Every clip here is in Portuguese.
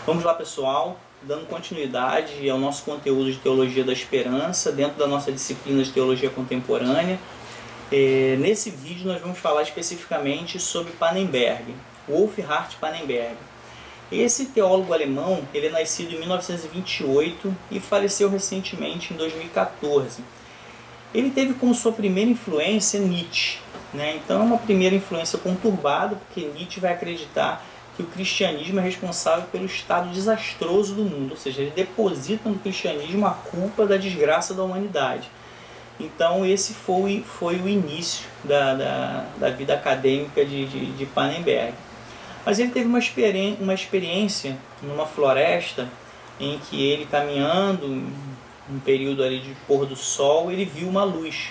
Vamos lá, pessoal, dando continuidade ao nosso conteúdo de Teologia da Esperança, dentro da nossa disciplina de Teologia Contemporânea. Nesse vídeo nós vamos falar especificamente sobre Pannenberg, Wolfhart Pannenberg. Esse teólogo alemão, ele é nascido em 1928 e faleceu recentemente em 2014. Ele teve como sua primeira influência Nietzsche, né? Então é uma primeira influência conturbada, porque Nietzsche vai acreditar que o cristianismo é responsável pelo estado desastroso do mundo, ou seja, ele deposita no cristianismo a culpa da desgraça da humanidade. Então esse foi o início da vida acadêmica de Pannenberg. Mas ele teve uma experiência numa floresta em que ele, caminhando, um período ali de pôr do sol, ele viu uma luz.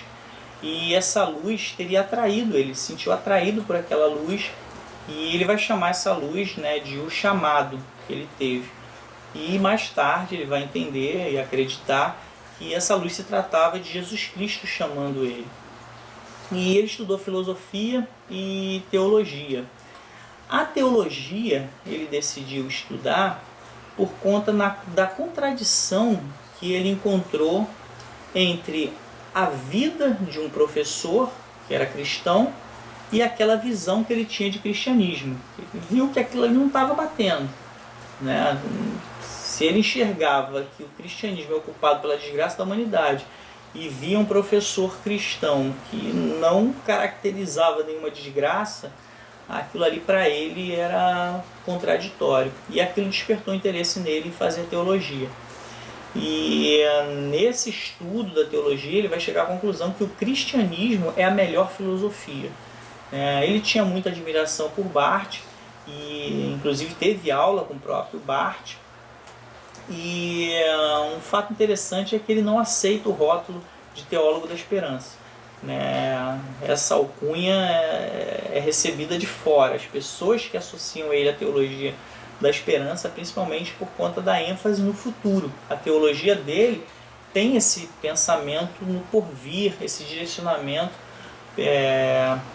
E essa luz teria atraído ele, se sentiu atraído por aquela luz, e ele vai chamar essa luz, né, de o chamado que ele teve. E mais tarde ele vai entender e acreditar que essa luz se tratava de Jesus Cristo chamando ele. E ele estudou filosofia e teologia. A teologia ele decidiu estudar por conta da contradição que ele encontrou entre a vida de um professor que era cristão e aquela visão que ele tinha de cristianismo. Ele viu que aquilo ali não estava batendo, né? Se ele enxergava que o cristianismo é ocupado pela desgraça da humanidade e via um professor cristão que não caracterizava nenhuma desgraça, aquilo ali para ele era contraditório. E aquilo despertou interesse nele em fazer teologia. E nesse estudo da teologia ele vai chegar à conclusão que o cristianismo é a melhor filosofia. Ele tinha muita admiração por Barth e inclusive teve aula com o próprio Barth. E um fato interessante é que ele não aceita o rótulo de teólogo da esperança. Essa alcunha é recebida de fora. As pessoas que associam ele à teologia da esperança, principalmente por conta da ênfase no futuro. A teologia dele tem esse pensamento no porvir, esse direcionamento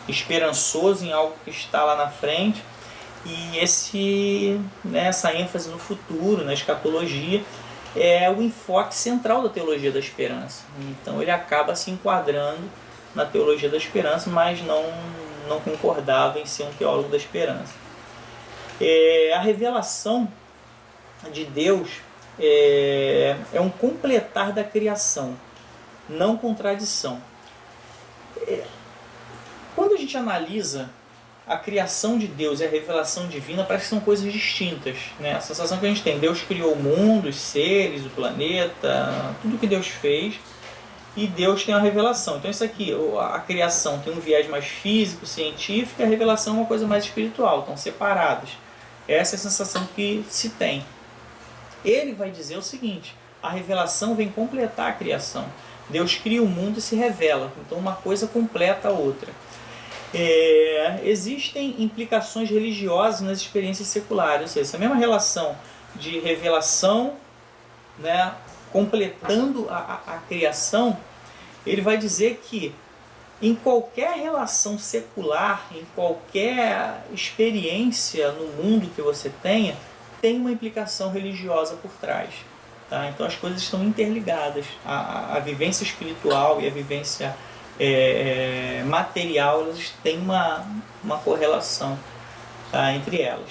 esperançoso em algo que está lá na frente, e essa ênfase no futuro, na escatologia, é o enfoque central da teologia da esperança. Então ele acaba se enquadrando na teologia da esperança, mas não concordava em ser um teólogo da esperança. A revelação de Deus é um completar da criação, não contradição. Quando a gente analisa a criação de Deus e a revelação divina, parece que são coisas distintas, né? A sensação que a gente tem: Deus criou o mundo, os seres, o planeta, tudo que Deus fez, e Deus tem uma revelação. Então isso aqui, a criação tem um viés mais físico, científico, e a revelação é uma coisa mais espiritual, estão separadas. Essa é a sensação que se tem. Ele vai dizer o seguinte: a revelação vem completar a criação. Deus cria o mundo e se revela, então uma coisa completa a outra. Existem implicações religiosas nas experiências seculares, ou seja, essa mesma relação de revelação, né, completando a criação. Ele vai dizer que em qualquer relação secular, em qualquer experiência no mundo que você tenha, tem uma implicação religiosa por trás. Tá? Então as coisas estão interligadas. A vivência espiritual e a vivência material, elas têm uma correlação, tá, entre elas.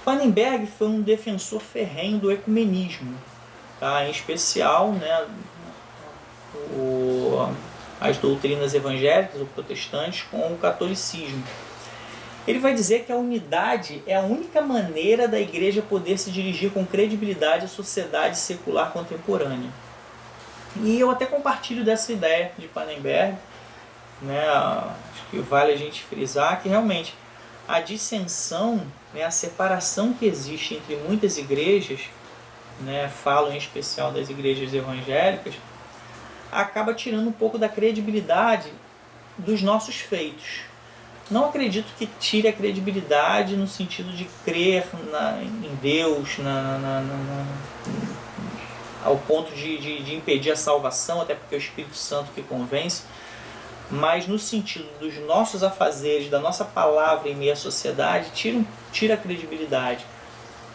Pannenberg foi um defensor ferrenho do ecumenismo, tá? Em especial, né, as doutrinas evangélicas ou protestantes com o catolicismo. Ele vai dizer que a unidade é a única maneira da igreja poder se dirigir com credibilidade à sociedade secular contemporânea. E eu até compartilho dessa ideia de Pannenberg, né? Acho que vale a gente frisar que realmente a dissensão, né, a separação que existe entre muitas igrejas, né, falo em especial das igrejas evangélicas, acaba tirando um pouco da credibilidade dos nossos feitos. Não acredito que tire a credibilidade no sentido de crer em Deus, ao ponto de impedir a salvação, até porque é o Espírito Santo que convence, mas no sentido dos nossos afazeres, da nossa palavra em meio à sociedade, tira a credibilidade.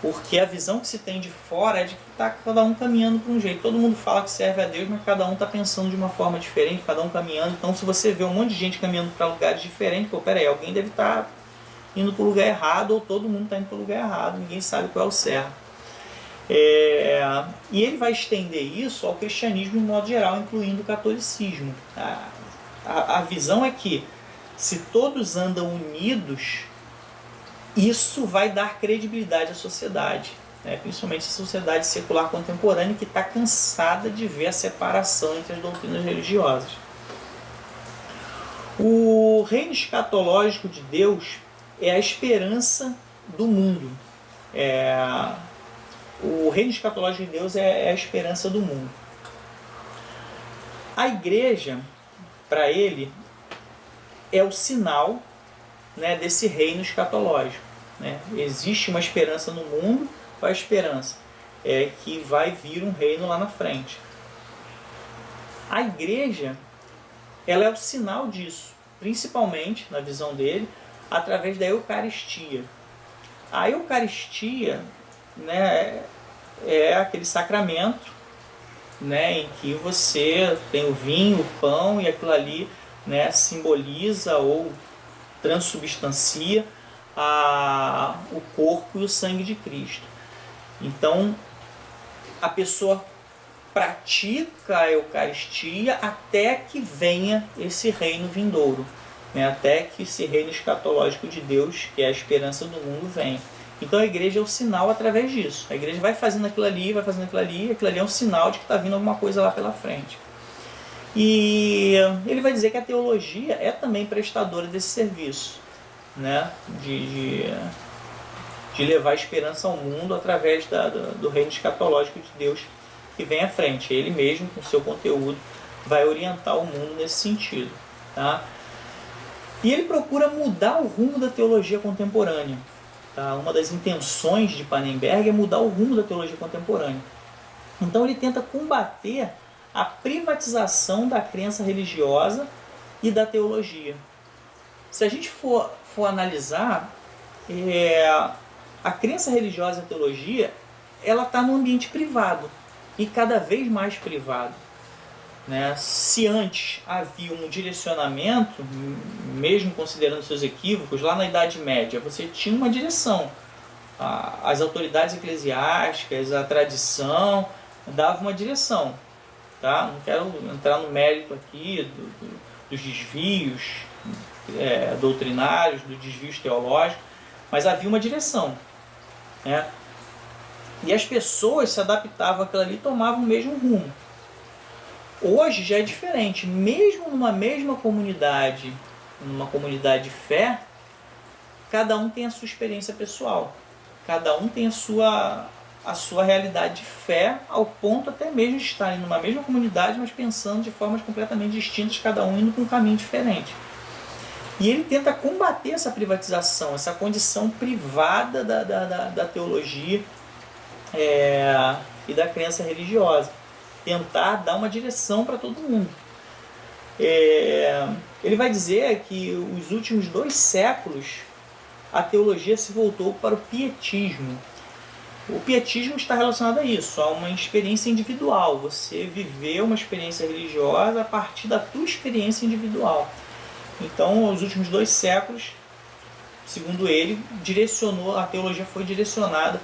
Porque a visão que se tem de fora é de que está cada um caminhando para um jeito. Todo mundo fala que serve a Deus, mas cada um está pensando de uma forma diferente, cada um caminhando. Então, se você vê um monte de gente caminhando para lugares diferentes, pô, peraí, alguém deve estar indo para o lugar errado, ou todo mundo está indo para o lugar errado, ninguém sabe qual é o certo. E ele vai estender isso ao cristianismo de modo geral, incluindo o catolicismo. A visão é que, se todos andam unidos, isso vai dar credibilidade à sociedade, né? Principalmente a sociedade secular contemporânea, que está cansada de ver a separação entre as doutrinas religiosas. O reino escatológico de Deus é a esperança do mundo. O reino escatológico de Deus é a esperança do mundo. A igreja, para ele, é o sinal, né, desse reino escatológico, né? Existe uma esperança no mundo. Qual é a esperança? É que vai vir um reino lá na frente. A igreja, ela é o sinal disso, principalmente, na visão dele, através da Eucaristia. A Eucaristia, né, é aquele sacramento, né, em que você tem o vinho, o pão, e aquilo ali, né, simboliza ou transubstancia o corpo e o sangue de Cristo. Então, a pessoa pratica a Eucaristia até que venha esse reino vindouro, né? Até que esse reino escatológico de Deus, que é a esperança do mundo, venha. Então a igreja é o sinal através disso. A igreja vai fazendo aquilo ali, vai fazendo aquilo ali é um sinal de que está vindo alguma coisa lá pela frente. E ele vai dizer que a teologia é também prestadora desse serviço, né? de levar esperança ao mundo através do reino escatológico de Deus que vem à frente. Ele mesmo, com seu conteúdo, vai orientar o mundo nesse sentido, tá? E ele procura mudar o rumo da teologia contemporânea. Tá? Uma das intenções de Pannenberg é mudar o rumo da teologia contemporânea. Então ele tenta combater a privatização da crença religiosa e da teologia. Se a gente for analisar, a crença religiosa e a teologia, ela está no ambiente privado, e cada vez mais privado, né? Se antes havia um direcionamento, mesmo considerando seus equívocos, lá na Idade Média você tinha uma direção. As autoridades eclesiásticas, a tradição, davam uma direção. Tá? Não quero entrar no mérito aqui dos desvios doutrinários, dos desvios teológicos, mas havia uma direção, né? E as pessoas se adaptavam àquilo ali e tomavam o mesmo rumo. Hoje já é diferente. Mesmo numa mesma comunidade, numa comunidade de fé, cada um tem a sua experiência pessoal. Cada um tem a sua realidade de fé, ao ponto até mesmo de estarem numa mesma comunidade, mas pensando de formas completamente distintas, cada um indo para um caminho diferente. E ele tenta combater essa privatização, essa condição privada da teologia e da crença religiosa. Tentar dar uma direção para todo mundo. Ele vai dizer que os últimos 2 séculos a teologia se voltou para o pietismo. O pietismo está relacionado a isso, a uma experiência individual. Você viveu uma experiência religiosa a partir da tua experiência individual. Então, os últimos 2 séculos, segundo ele, a teologia foi direcionada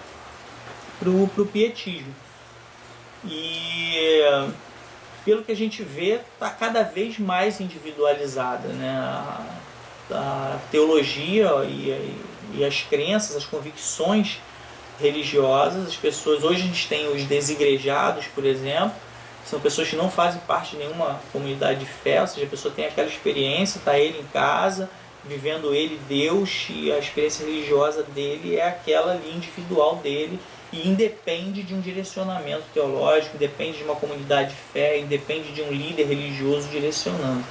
para o pietismo. E, pelo que a gente vê, está cada vez mais individualizada, né? A teologia e as crenças, as convicções religiosas. As pessoas, hoje a gente tem os desigrejados, por exemplo, são pessoas que não fazem parte de nenhuma comunidade de fé, ou seja, a pessoa tem aquela experiência, está ele em casa, vivendo ele Deus, e a experiência religiosa dele é aquela ali individual dele, e independe de um direcionamento teológico, independe de uma comunidade de fé, independe de um líder religioso direcionando.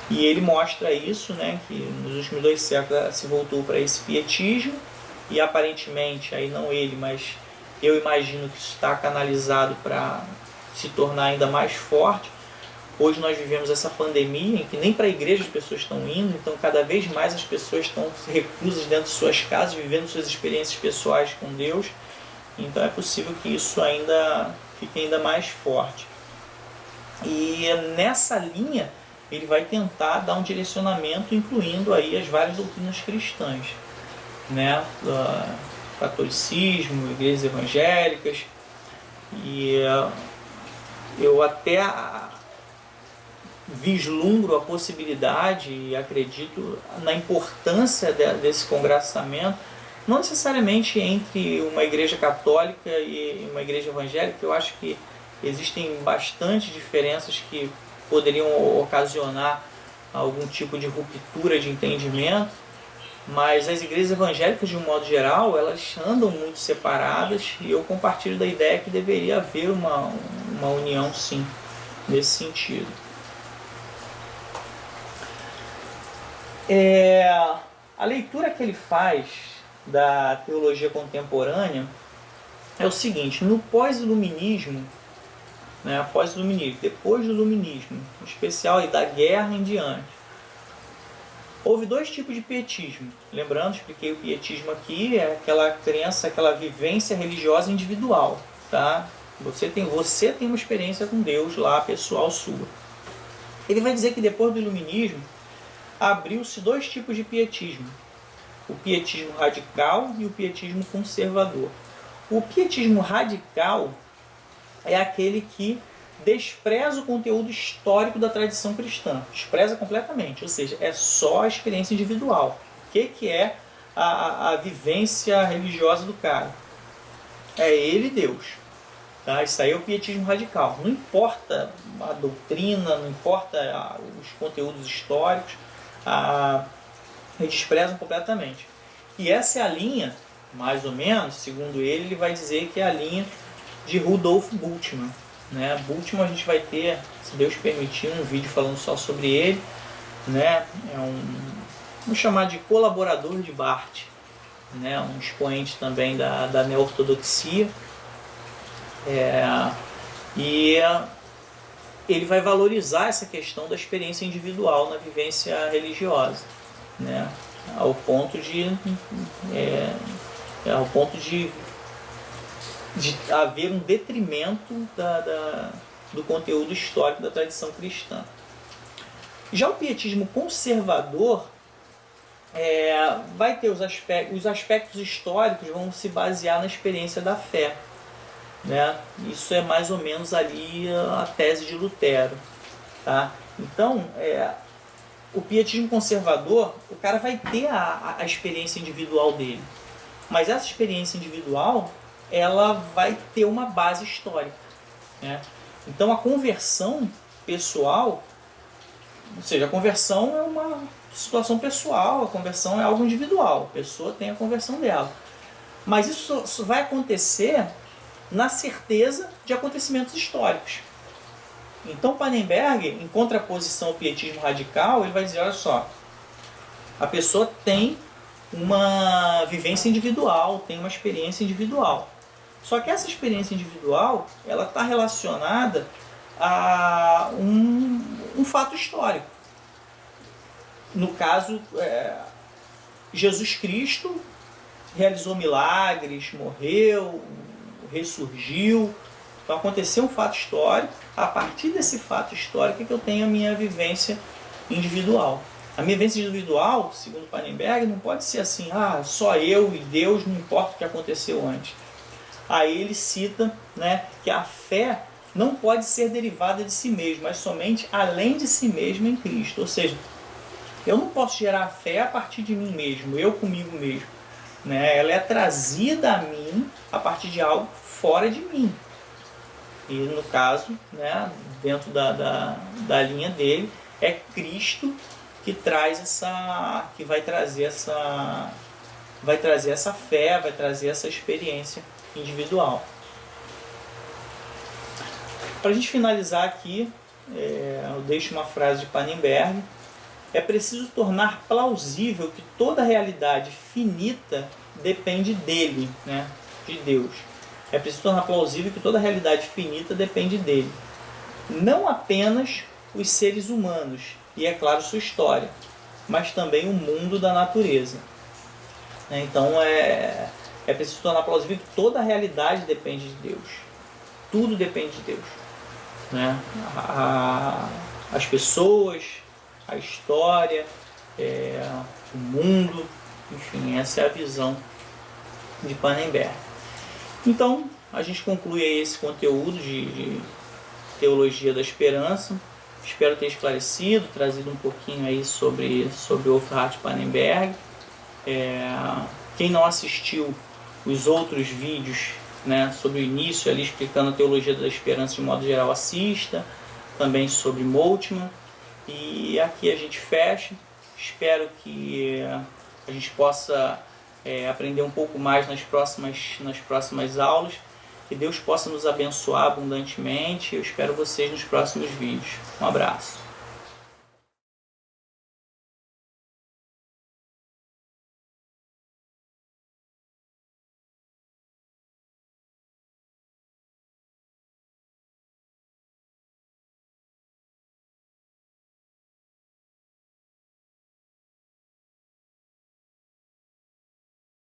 E ele mostra isso, né, que nos últimos 2 séculos se voltou para esse pietismo, e aparentemente, aí não ele, mas eu imagino que isso está canalizado para se tornar ainda mais forte, Hoje nós vivemos essa pandemia em que nem para a igreja as pessoas estão indo, então cada vez mais as pessoas estão reclusas dentro de suas casas, vivendo suas experiências pessoais com Deus. Então é possível que isso ainda fique ainda mais forte. E nessa linha ele vai tentar dar um direcionamento, incluindo aí as várias doutrinas cristãs, né? Catolicismo, igrejas evangélicas, e eu até vislumbro a possibilidade e acredito na importância desse congraçamento, não necessariamente entre uma igreja católica e uma igreja evangélica. Eu acho que existem bastante diferenças que poderiam ocasionar algum tipo de ruptura de entendimento, mas as igrejas evangélicas, de um modo geral, elas andam muito separadas, e eu compartilho da ideia que deveria haver uma união, sim, nesse sentido. A leitura que ele faz da teologia contemporânea é o seguinte: no pós-iluminismo, né, depois do iluminismo, em especial aí da guerra em diante, houve dois tipos de pietismo. Lembrando, expliquei o pietismo aqui, é aquela crença, aquela vivência religiosa individual, tá? Você tem uma experiência com Deus lá, pessoal sua. Ele vai dizer que depois do iluminismo abriu-se dois tipos de pietismo: o pietismo radical e o pietismo conservador. O pietismo radical é aquele que despreza o conteúdo histórico da tradição cristã, despreza completamente, ou seja, é só a experiência individual. O que é a vivência religiosa do cara? É ele e Deus. Tá? Isso aí é o pietismo radical. Não importa a doutrina, não importa os conteúdos históricos, eles desprezam completamente. E essa é a linha, mais ou menos, segundo ele vai dizer que é a linha de Rudolf Bultmann. Né? Bultmann, a gente vai ter, se Deus permitir, um vídeo falando só sobre ele. Né? Vamos chamar de colaborador de Barth, né? Um expoente também da neo-ortodoxia. E ele vai valorizar essa questão da experiência individual na vivência religiosa, né? Ao ponto de haver um detrimento do conteúdo histórico da tradição cristã. Já o pietismo conservador vai ter os aspectos históricos, vão se basear na experiência da fé, né? Isso é mais ou menos ali a tese de Lutero, tá? Então, o pietismo conservador, o cara vai ter a experiência individual dele, mas essa experiência individual, ela vai ter uma base histórica, né? Então a conversão pessoal, ou seja, a conversão é uma situação pessoal, a conversão é algo individual, a pessoa tem a conversão dela, mas isso vai acontecer na certeza de acontecimentos históricos. Então Pannenberg, em contraposição ao pietismo radical, ele vai dizer: olha só, a pessoa tem uma vivência individual, tem uma experiência individual. Só que essa experiência individual, ela está relacionada a um fato histórico. No caso, Jesus Cristo realizou milagres, morreu, ressurgiu. Então aconteceu um fato histórico. A partir desse fato histórico é que eu tenho a minha vivência individual. A minha vivência individual, segundo Pannenberg, não pode ser assim: só eu e Deus, não importa o que aconteceu antes. Aí ele cita, né, que a fé não pode ser derivada de si mesmo, mas somente além de si mesmo em Cristo. Ou seja, eu não posso gerar fé a partir de mim mesmo, eu comigo mesmo, né? Ela é trazida a mim a partir de algo fora de mim. E no caso, né, dentro da linha dele, é Cristo que vai trazer essa fé, vai trazer essa experiência individual. Para a gente finalizar aqui, eu deixo uma frase de Pannenberg: é preciso tornar plausível que toda realidade finita depende dele, né, de Deus. É preciso tornar plausível que toda realidade finita depende dele. Não apenas os seres humanos e, é claro, sua história, mas também o mundo da natureza. Então é preciso tornar plausível que toda a realidade depende de Deus. Tudo depende de Deus. Né? As pessoas, a história, o mundo, enfim, essa é a visão de Pannenberg. Então, a gente conclui aí esse conteúdo de Teologia da Esperança. Espero ter esclarecido, trazido um pouquinho aí sobre Wolfhard Pannenberg. Quem não assistiu os outros vídeos, né, sobre o início ali explicando a Teologia da Esperança de modo geral, assista. Também sobre Moltmann. E aqui a gente fecha. Espero que a gente possa aprender um pouco mais nas próximas aulas. Que Deus possa nos abençoar abundantemente. Eu espero vocês nos próximos vídeos. Um abraço.